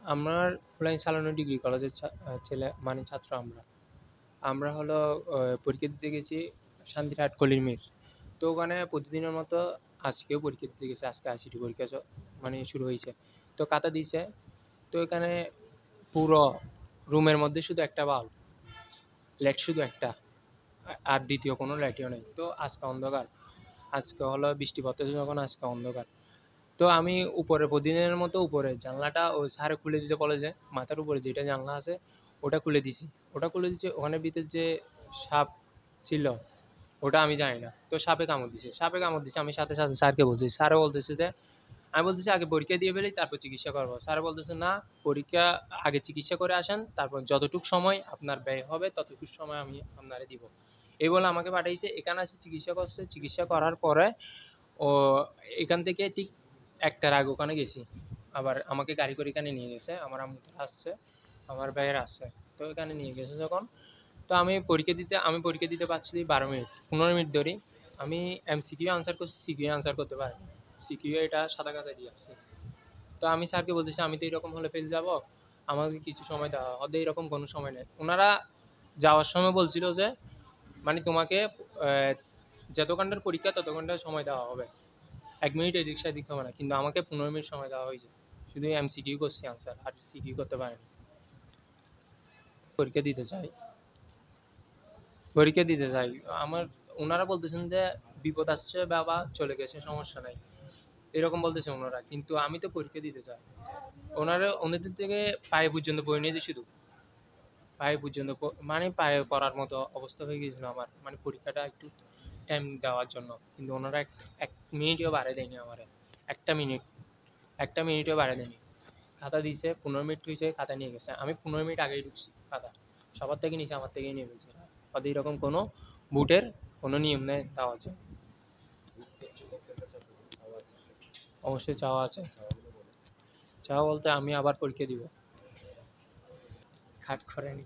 আমার ফুলাইন সালানো ডিগ্রি কলেজের ছেলে মানে ছাত্র আমরা। আমরা হলো পরীক্ষা দিতে গেছি শান্তিরহাট কলির। তো ওখানে প্রতিদিনের মতো আজকেও পরীক্ষা দিতে গেছি। আজকে আইসিটি পরীক্ষা মানে শুরু হয়েছে। তো খাতা দিছে। তো এখানে পুরো রুমের মধ্যে শুধু একটা বাল্ব, লাইট শুধু একটা। আর দ্বিতীয় কোনো লাইটও নেই। তো আজকে অন্ধকার। আজকে হলো বৃষ্টি পড়তেছে যখন আজকে অন্ধকার। তো আমি উপরে প্রতিদিনের মতো উপরে জানলাটা ওই স্যারে খুলে দিতে বলে যে মাথার উপরে যেটা জানলা আছে ওটা খুলে দিছি। ওটা খুলে দিচ্ছে ওখানে ভিতর যে সাপ ছিল ওটা আমি জানি না। তো সাপে কামড় দিছে। সাপে কামড় দিছে আমি সাথে, সাথে স্যারকে বলছি। স্যারও বলতেছে যে আমি বলতেছি আগে পরীক্ষা দিয়ে ফেলি তারপর চিকিৎসা করবো। স্যার বলতেছে না, পরীক্ষা আগে চিকিৎসা করে আসেন, তারপর যতটুক সময় আপনার ব্যয় হবে ততটুক সময় আমি আপনারে দিব। এই বলে আমাকে পাঠাইছে। এখানে এসে চিকিৎসা করছে। চিকিৎসা করার পরে ও এখান থেকে ঠিক ১টার আগে ওখানে গেছি। আবার আমাকে গাড়ি করে এখানে নিয়ে গেছে। আমার আম্মু আসছে, আমার ভাইয়েরা আসছে। তো এখানে নিয়ে গেছে যখন, তো আমি পরীক্ষা দিতে পারছি ১২ মিনিট, ১৫ মিনিট ধরে। আমি এমসিকিউ আনসার করছি, সিকিউ আনসার করতে পারিনি। সিকিউ এটা সাদা কাগজে দিয়ে আসছি। তো আমি স্যারকে বলতেছি আমি তো এরকম হলে ফেল যাব, আমাকে কিছু সময় দেওয়া। ওদের এরকম কোনো সময় নেই। ওনারা যাওয়ার সময় বলছিল যে মানে তোমাকে যত ঘন্টার পরীক্ষা তত ঘন্টার সময় দেওয়া হবে, ১ মিনিট এদিক সেদিক হবে না। কিন্তু আমাকে ১৫ মিনিট সময় দেওয়া হয়েছে। শুধু এমসিকিউ করছি আনসার, আর সিকিউ করতে পারিনি। পরীক্ষা দিতে চাই, পরীক্ষা দিতে চাই। আমার ওনারা বলতেছেন যে বিপদ আসছে বাবা, চলে গেছে, সমস্যা নাই, এরকম বলতেছে ওনারা। কিন্তু আমি তো পরীক্ষা দিতে চাই। ওনাদের থেকে পায়ে পর্যন্ত বই নিয়েছে শুধু। পায়ে পর্যন্ত মানে পায়ে পড়ার মতো অবস্থা হয়ে গিয়েছিল আমার, মানে পরীক্ষাটা একটু টাইম দেওয়ার জন্য। কিন্তু ওনারা এক এক মিনিটও বাড়ায় দেয়নি আমারে। একটা মিনিট, একটা মিনিটও বাড়ায় দেয়নি। খাতা দিয়েছে, ১৫ মিনিট হয়েছে, খাতা নিয়ে গেছে। আমি ১৫ মিনিট আগেই ঢুকছি খাতা। সবার থেকে নিচে আমার থেকেই নিয়ে ফেলছে। ওদের এরকম কোনো বুটের কোনো নিয়ম নেই দেওয়ার জন্য। অবশ্যই চাওয়া আছে। চাওয়া বলতে আমি আবার পরীক্ষা দিব। খাট করেনি।